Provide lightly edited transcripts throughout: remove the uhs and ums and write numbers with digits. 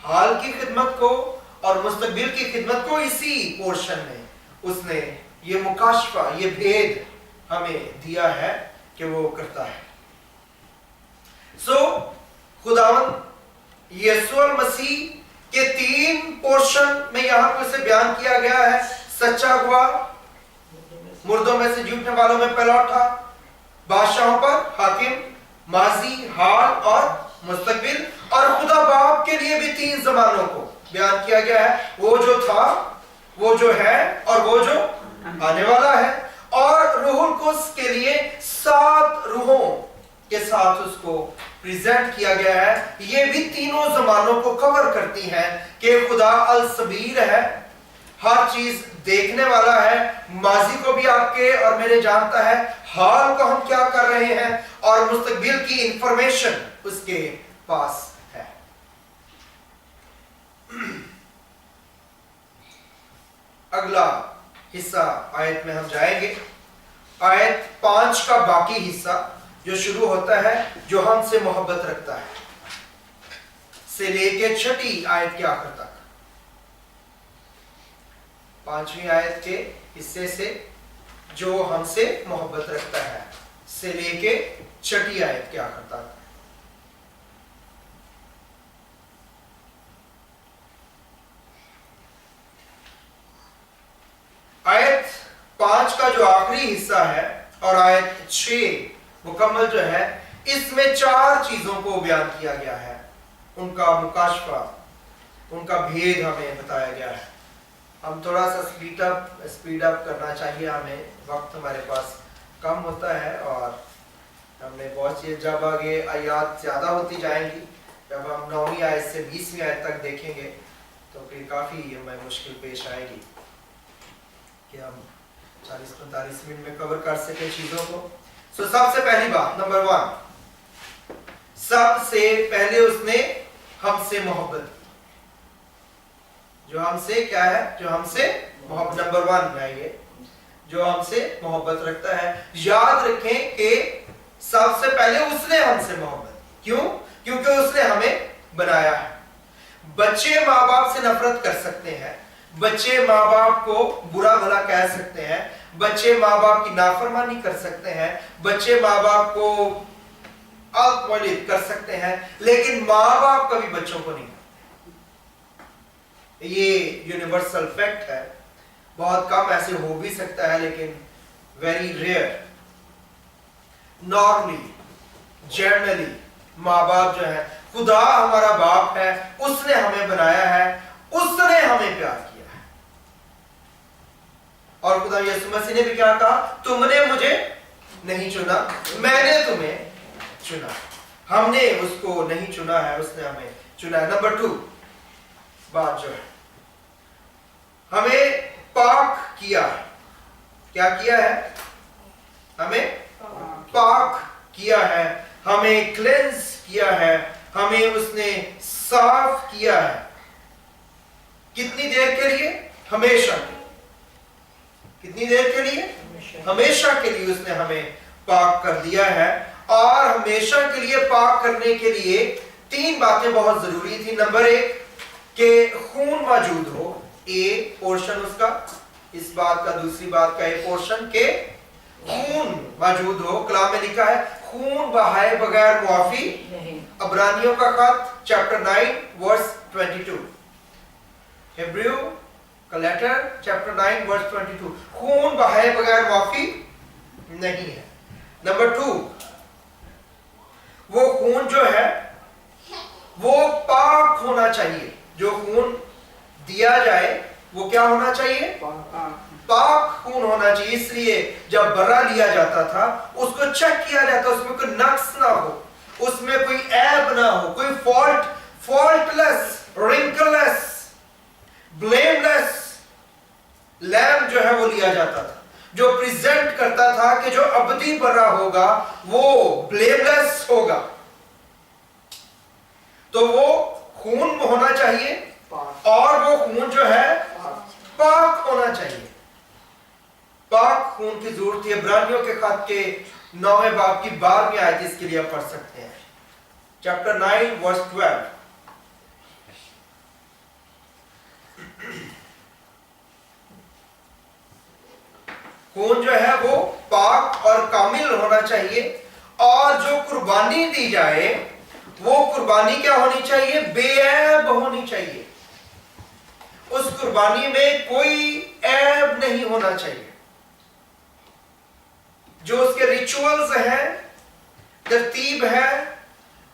حال کی خدمت کو اور مستقبل کی خدمت کو اسی پورشن میں اس نے یہ مکاشفہ، یہ بھید ہمیں دیا ہے کہ وہ کرتا ہے۔ سو خداوند یسوع المسیح کے 3 پورشن میں یہاں پر اسے بیان کیا گیا ہے: سچا گواہ، مردوں میں سے جی اٹھنے والوں میں پہلا اٹھا، بادشاہوں پر حاکم، ماضی، حال اور مستقبل، اور خدا باپ کے لیے بھی 3 زمانوں کو بیان کیا گیا ہے: وہ جو تھا، وہ جو ہے اور وہ جو آنے والا ہے۔ اور روح القدس کے لیے 7 روحوں کے ساتھ اس کو پریزنٹ کیا گیا ہے۔ یہ بھی تینوں زمانوں کو کور کرتی ہیں کہ خدا الصبیر ہے، ہر چیز دیکھنے والا ہے، ماضی کو بھی آپ کے اور میرے جانتا ہے، حال کو ہم کیا کر رہے ہیں، اور مستقبل کی انفارمیشن اس کے پاس ہے۔ اگلا حصہ آیت میں ہم جائیں گے، آیت 5 کا باقی حصہ جو شروع ہوتا ہے: جو ہم سے محبت رکھتا ہے، سے لے کے 6 آیت کے آخر تک۔ 5ویں آیت کے حصے سے جو ہم سے محبت رکھتا ہے سے لے کے 6 آیت کے آخر تک۔ آیت 5 کا جو آخری حصہ ہے اور آیت 6 مکمل جو ہے، اس میں 4 چیزوں کو بیان کیا گیا ہے، ان کا مکاشفہ، ان کا بھید ہمیں بتایا گیا ہے۔ ہم تھوڑا سا سپیڈ اپ کرنا چاہیے، ہمیں وقت ہمارے پاس کم ہوتا ہے، اور ہم نے بہت چیز جب آگے آیات زیادہ ہوتی جائیں گی، جب ہم 9ویں آیت سے 20ویں آیت تک دیکھیں گے تو پھر کافی ہمیں مشکل پیش آئے گی کہ ہم 40-45 منٹ میں کور کر سکیں چیزوں کو۔ سب سے پہلی بات، نمبر 1، سب سے پہلے اس نے ہم سے محبت کی۔ جو ہم سے کیا ہے؟ جو ہم سے محبت، نمبر 1 ہے یہ، جو ہم سے محبت رکھتا ہے۔ یاد رکھیں کہ سب سے پہلے اس نے ہم سے محبت، کیوں؟ کیونکہ اس نے ہمیں بنایا ہے۔ بچے ماں باپ سے نفرت کر سکتے ہیں، بچے ماں باپ کو برا بھلا کہہ سکتے ہیں، بچے ماں باپ کی نافرمانی کر سکتے ہیں، بچے ماں باپ کو کر سکتے ہیں، لیکن ماں باپ کبھی بچوں کو نہیں کرتے۔ یہ یونیورسل فیکٹ ہے، بہت کم ایسے ہو بھی سکتا ہے لیکن ویری ریئر۔ نارملی، جنرلی ماں باپ جو ہے، خدا ہمارا باپ ہے، اس نے ہمیں بنایا ہے، اس نے ہمیں پیار کیا ہے، اور خدا یسوع مسیح نے بھی کیا کہا؟ تم نے مجھے نہیں چنا، میں نے تمہیں چنا۔ ہم نے اس کو نہیں چنا ہے، اس نے ہمیں چنا ہے۔ نمبر 2 بات جو ہے، ہمیں پاک کیا۔ کیا کیا ہے؟ ہمیں پاک کیا ہے، ہمیں کلینز کیا ہے، ہمیں اس نے صاف کیا ہے۔ کتنی دیر کے لیے؟ ہمیشہ کے لیے۔ کتنی دیر کے لیے؟ ہمیشہ کے لیے اس نے ہمیں پاک کر دیا ہے۔ اور ہمیشہ کے لیے پاک کرنے کے لیے 3 باتیں بہت ضروری تھی۔ نمبر 1 کہ خون موجود ہو، ایک پورشن اس کا، اس بات کا، دوسری بات کا ایک پورشن کہ خون موجود ہو۔ کلام میں لکھا ہے خون بہائے بغیر معافی نہیں۔ عبرانیوں کا خط چیپٹر 9 ورس 22، ہبریو کا لیٹر چیپٹر 9 ورس 22، خون بہائے بغیر معافی نہیں ہے۔ نمبر 2، وہ خون جو ہے وہ پاک ہونا چاہیے۔ جو خون دیا جائے وہ کیا ہونا چاہیے؟ پاک خون ہونا چاہیے۔ اس لیے جب برا لیا جاتا تھا اس کو چیک کیا جاتا، اس میں کوئی نقص نہ ہو، اس میں کوئی عیب نہ ہو، کوئی فالٹ لیس، رنکل لیس، بلیم لیس لیمب جو ہے وہ لیا جاتا تھا، جو پریزنٹ کرتا تھا کہ جو ابدی برا ہوگا وہ بلیم لیس ہوگا۔ تو وہ خون ہونا چاہیے، اور وہ خون جو ہے پاک ہونا چاہیے۔ پاک خون کی ضرورت ہے۔ عبرانیوں کے خط کے 9ویں باب کی 12ویں آیت اس کے لیے آپ پڑھ سکتے ہیں، چیپٹر 9 ورس 12۔ खून जो है वो पाक और कामिल होना चाहिए, और जो कुर्बानी दी जाए वो कुर्बानी क्या होनी चाहिए? बेऐब होनी चाहिए। उस कुर्बानी में कोई ऐब नहीं होना चाहिए। जो उसके रिचुअल्स हैं, तरतीब है,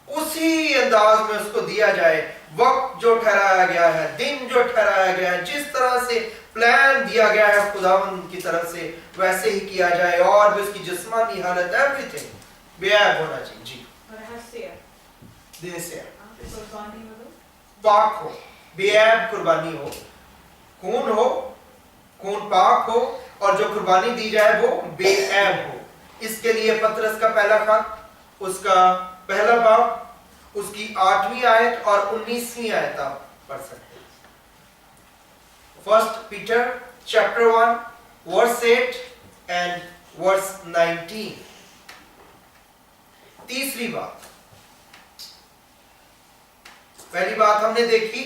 उसी अंदाज में उसको दिया जाए। वक्त जो ठहराया गया है, दिन जो ठहराया गया है, जिस तरह से प्लान दिया गया है खुदावंद की तरफ से, वैसे ही किया जाए। और भी उसकी जिस्मानी हालत, एवरीथिंग बेऐब होना चाहिए। जी, दिन से पाक हो, बेऐब कुर्बानी हो, खून पाक हो, और जो कुर्बानी दी जाए वो बेऐब हो। इसके लिए पतरस का पहला खत, उसका पहला बाब, उसकी 8वीं आयत और 19वीं आयत आप पढ़ सकते हैं। 1 Peter chapter 1 verse 8 and verse 19। तीसरी बात, पहली बात हमने देखी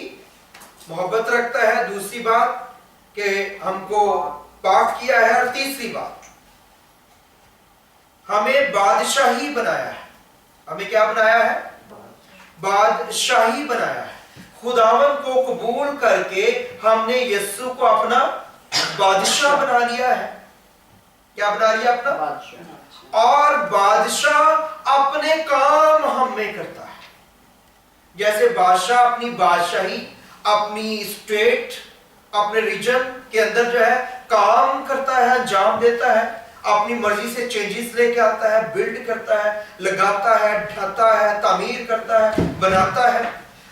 मोहब्बत रखता है, दूसरी बात कि हमको पाक किया है, और तीसरी बात हमें बादशाही बनाया है। हमें क्या बनाया है? बादशाही बनाया है। खुदावन को कबूल करके हमने यीशु को अपना बादशाह बना लिया है। क्या बना लिया? अपना बादशाह। और बादशाह अपने काम हम में करता है। जैसे बादशाह अपनी बादशाही, अपनी स्टेट, अपने रीजन के अंदर जो है काम करता है, अंजाम देता है, अपनी मर्जी से चेंजेस लेके आता है, बिल्ड करता है, लगाता है, ढाता है, तामीर करता है, बनाता है,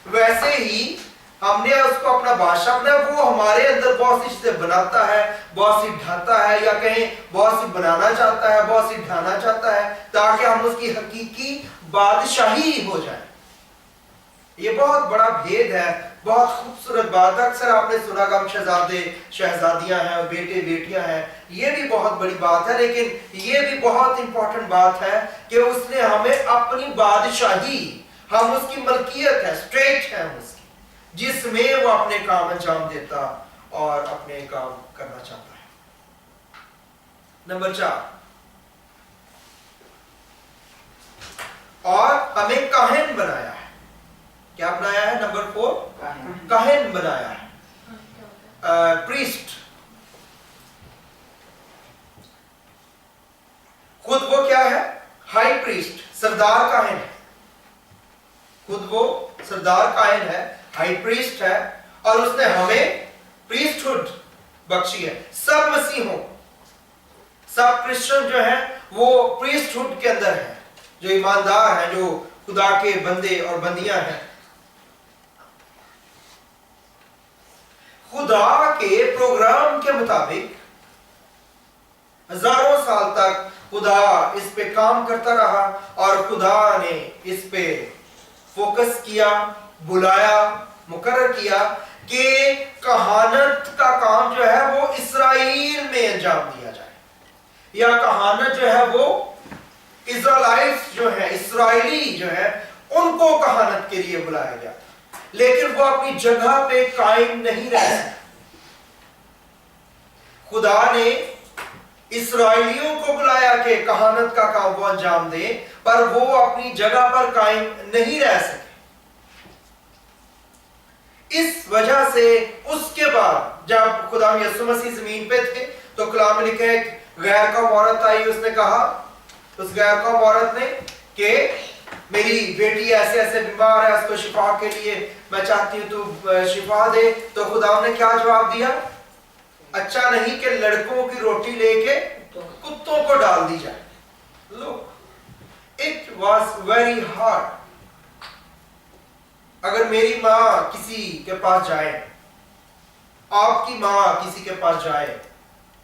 वैसे ही हमने उसको अपना बादशाह बनाया। वो हमारे अंदर बहुत सी चीजें बनाता है, बहुत सी ढाता है, या कहें बहुत सी बनाना चाहता है, बहुत सी ढाना चाहता है, ताकि हम उसकी हकीकी बादशाही हो जाए। ये बहुत बड़ा भेद है, बहुत खूबसूरत बात। अक्सर आपने सुना कि हम शहजादे शहजादियां हैं और बेटे बेटियां हैं, ये भी बहुत बड़ी बात है, लेकिन ये भी बहुत इंपॉर्टेंट बात है कि उसने हमें अपनी बादशाही, हम उसकी मलकियत है, स्टेट है उसकी, जिसमें वो अपने काम अंजाम देता और अपने काम करना चाहता है। नंबर 4, और हमें काहिन बनाया है। क्या बनाया है? नंबर 4, काहिन बनाया है, प्रीस्ट। खुद वो क्या है? हाई प्रीस्ट, सरदार काहिन है। खुद वो सरदार काहिन है, हाई प्रीस्ट है, और उसने हमें प्रीस्टहुड बख्शी है। सब मसीहों, सब क्रिश्चियन जो है वो प्रीस्टहुड के अंदर है, जो ईमानदार है, जो खुदा के बंदे और बंदियां हैं। खुदा के प्रोग्राम के मुताबिक हजारों साल तक खुदा इस पे काम करता रहा, और खुदा ने इस पे फोकस किया, बुलाया, मुकर्रर किया कि कहानत का काम जो है वो इस्राएल में अंजाम दिया जाए, या कहानत जो है वो इज़राइलिट्स जो है, इस्राएली जो है, उनको कहानत के लिए बुलाया गया। लेकिन वो अपनी जगह पे कायम नहीं रह सकते। खुदा ने इस्राएलियों को बुलाया कि कहानत का काम वो अंजाम दे, पर वो अपनी जगह पर कायम नहीं रह सके। इस वजह से उसके बाद जब खुदा यीशु मसीह जमीन पे थे, तो कलाम में लिखा है गैर कौम औरत आई, उसने कहा, उस गैर कौम औरत ने कि मेरी बेटी ऐसे ऐसे बीमार है, उसको शिफा के लिए मैं चाहती हूँ तू शिफा दे। तो खुदा ने क्या जवाब दिया? अच्छा नहीं कि लड़कों की रोटी लेके कुत्तों को डाल दी जाए। Look, it was very hard. अगर मेरी माँ किसी के पास जाए, आपकी माँ किसी के पास जाए,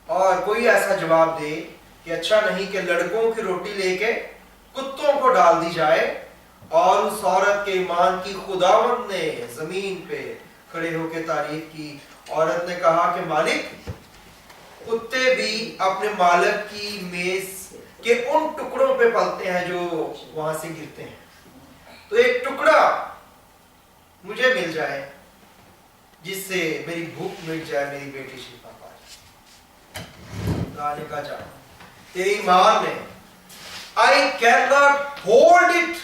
और कोई ऐसा जवाब दे कि अच्छा नहीं कि लड़कों की रोटी लेके कुत्तों को डाल दी जाए, और उस औरत के ईमान की खुदावंद ने जमीन पे खड़े होकर तारीफ की। औरत ने कहा कि मालिक, कुत्ते भी अपने मालिक की मेज के उन टुकड़ों पे पलते हैं जो वहां से गिरते हैं, तो एक टुकड़ा मुझे मिल जाए जिससे मेरी भूख मिट जाए, मेरी बेटी शिफा पाए। खुदा ने कहा जा, तेरी ईमान ने, I can not hold it,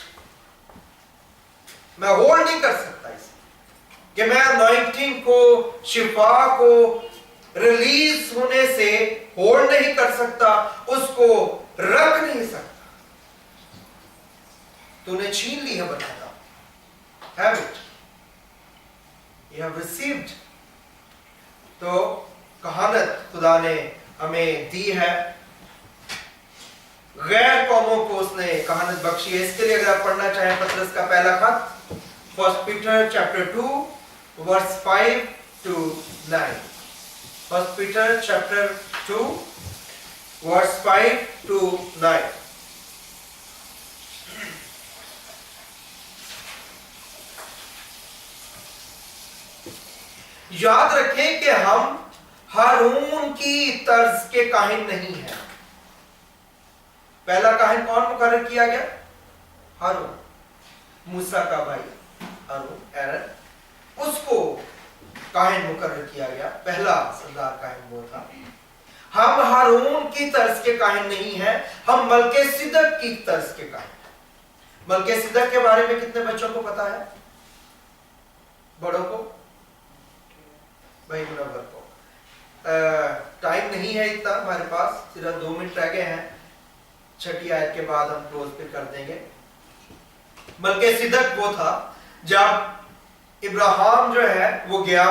मैं होल्ड नहीं कर सकता इसे, कि मैं अनॉइंटिंग को, शिफा को रिलीज होने से होल्ड नहीं कर सकता, उसको रख नहीं सकता। तूने छीन ली है बनाता, have it, you have received। तो कहानत खुदा ने हमें दी है, गैर कौमों को उसने कहानत बख्शी है। इसके लिए अगर आप पढ़ना चाहें पतरस का पहला खत, 1 Peter chapter 2 verse 5 to 9, 1 Peter chapter 2 verse 5 to 9। याद रखें कि हम हारून की तर्ज के काहिन नहीं हैं। पहला काहिन कौन मुकर्रर किया गया? हारून, मूसा का भाई हारून, एरन, उसको काहिन मुकर्रर किया गया, पहला सरदार काहिन वो था। हम हारून की तर्ज के काहिन नहीं हैं, हम मलकीसिदक की तर्ज के काहिन हैं। मलकीसिदक के बारे में कितने बच्चों को पता है? बड़ों को, भाई मुनव्वर को। टाइम नहीं है इतना हमारे पास, सिर्फ 2 मिनट रह गए हैं, 6ठी आयत के बाद हम क्लोज पे कर देंगे। मलकीसिदक वो था जब इब्राहिम जो है वो गया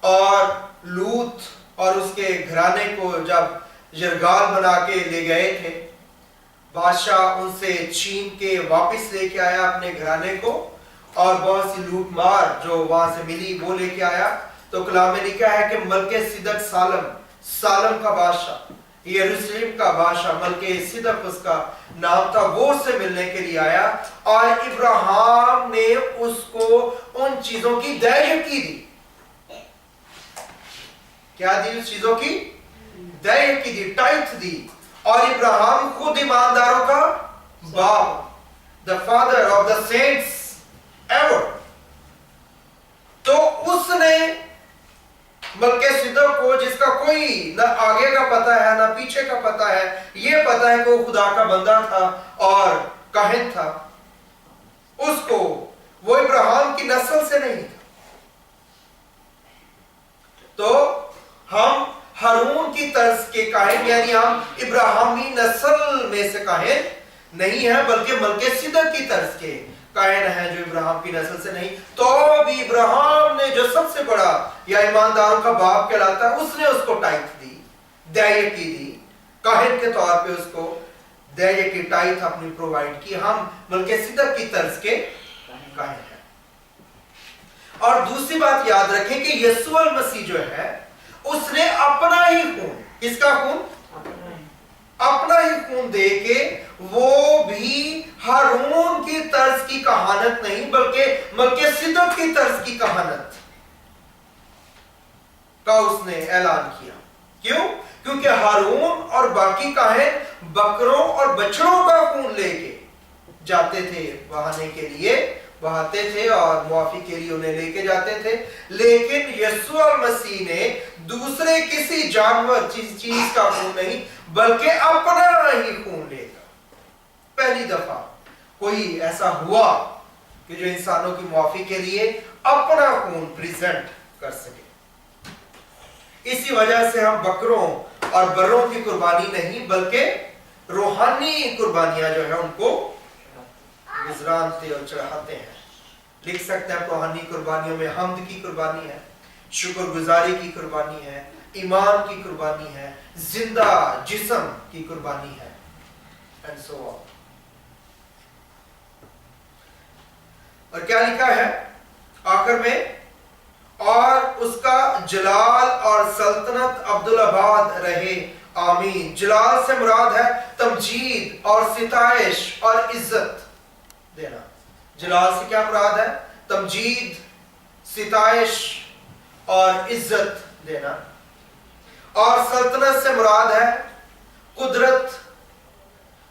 और लूत और उसके घराने को जब यरगाल बना के ले गए थे, बादशाह उनसे छीन के वापस लेके आया अपने घराने को, और बहुत सी लूट मार जो वहां से मिली वो लेके आया। तो कलाम में लिखा है कि मलकीसिदक सालम का बादशाह, यरूशलेम का बादशाह मलकीसिदक उसका नाम था, वो उससे मिलने के लिए आया और इब्राहिम ने उसको उन चीजों की दयाकी दी। क्या दी? उस चीजों की दयाकी दी, टाइथ दी। और इब्राहिम खुद ईमानदारों का बाप, the father of the saints ever. तो उसने मलकीसिदक को, जिसका कोई ना आगे का पता है ना पीछे का पता है, ये पता है कि वो खुदा का बंदा था और काहिन था, उसको, वो इब्राहिम की नस्ल से नहीं था। तो हम हारून की तर्ज के काहिन, यानी हम इब्राहिमी नस्ल में से काहिन नहीं है, बल्कि मलकीसिदक की तर्ज के काहिन है जो इब्राहिम की नस्ल से नहीं। तो भी इब्राहिम ने जो सबसे बड़ा या ईमानदारों का बाप कहलाता है, उसने उसको टाइथ दी, दयाकी दी, काहिन के तौर पे उसको दयाकी टाइथ अपनी प्रोवाइड की। हम मलकीसिदक की तर्ज के काहिन हैं। और दूसरी बात याद रखें कि यीशु मसीह जो है उसने अपना ही खून, किसका खून? अपना ही खून दे के, वो भी हारून की तर्ज की कहानत नहीं बल्कि मलकीसिदक की तर्ज की कहानत का उसने ऐलान किया। क्यों? क्योंकि हारून और बाकी काहिन बकरों और बछड़ों का खून लेके जाते थे, बहाने के लिए बहाते थे और मुआफी के लिए उन्हें लेके जाते थे। लेकिन यीशु मसीह ने दूसरे किसी जानवर चीज का खून नहीं बल्कि अपना ही खून लेकर पहली दफा कोई ऐसा हुआ कि जो इंसानों की मुआफी के लिए अपना खून प्रेजेंट कर सके। इसी वजह से हम बकरों और बर्रों की कुर्बानी नहीं बल्कि रूहानी कुर्बानियां जो है उनको गुजरानते और चढ़ाते हैं। लिख सकते हैं रूहानी कुर्बानियों में हम्द की कुर्बानी है, शुक्रगुजारी की कुर्बानी है, ईमान की कुर्बानी है, जिंदा जिस्म की कुर्बानी है, एंड सो ऑन। और क्या लिखा है आखिर में? और उसका जलाल और सल्तनत अब्दुल्लाबाद रहे, आमीन। जलाल से मुराद है तमजीद और सिताइश और इज्जत देना। जलाल से क्या मुराद है? तमजीद, सिताइश और इज्जत देना। और सल्तनत से मुराद है कुदरत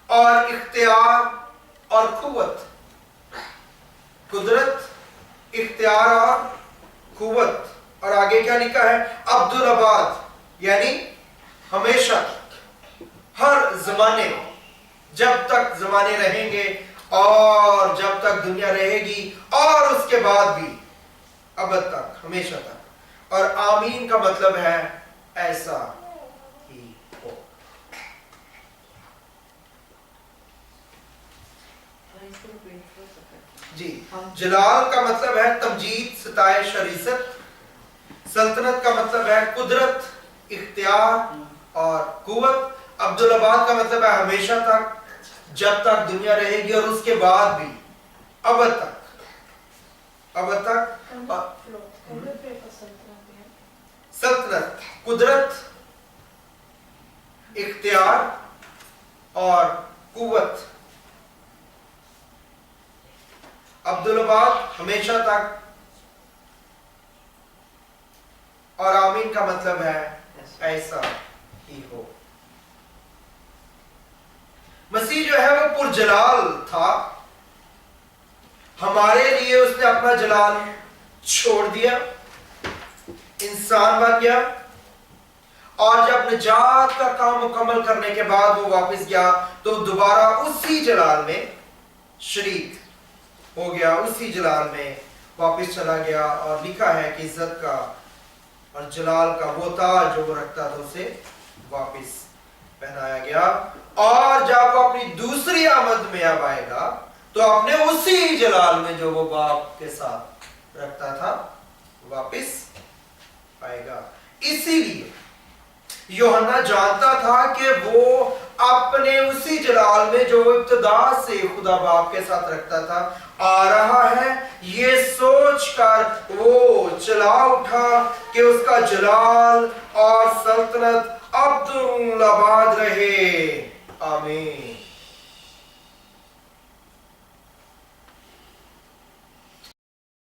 और इख्तियार और कुव्वत। कुदरत, इख्तियार और कुव्वत। और आगे क्या लिखा है? अब्दुल्लाबाद यानी हमेशा, हर जमाने, जब तक जमाने रहेंगे और जब तक दुनिया रहेगी और उसके बाद भी अब तक, हमेशा तक। और आमीन का मतलब है ऐसा ही हो। जी, जलाल का मतलब है तमजीद, सताइश और इज्जत। सल्तनत का मतलब है कुदरत, इख्तियार और कुव्वत। अब्दुल-आबाद का मतलब है हमेशा तक, जब तक दुनिया रहेगी और उसके बाद भी, अब तक, अब तक। सल्तनत, कुदरत, इख्तियार और कुव्वत। अब्दुल-आबाद हमेशा तक, और आमीन का मतलब है ऐसा ही हो। मसीह जो है वो पुरजलाल था, हमारे लिए उसने अपना जलाल छोड़ दिया, इंसान बन गया, और जब निजात का काम मुकम्मल करने के बाद वो वापस गया तो दोबारा उसी जलाल में शरीक हो गया, उसी जलाल में वापस चला गया। और लिखा है कि इज्जत का और जलाल का वो ताज जो वो रखता था उसे वापस पहनाया गया। और जब वो अपनी दूसरी आमद में अब आएगा तो अपने उसी जलाल में जो वो बाप के साथ रखता था वापस आएगा। इसीलिए यूहन्ना जानता था कि वो अपने उसी जलाल में जो इब्तिदा से खुदा बाप के साथ रखता था आ रहा है, ये सोचकर वो चला उठा कि उसका जलाल और सल्तनत अब्दुल-आबाद रहे। आमीन।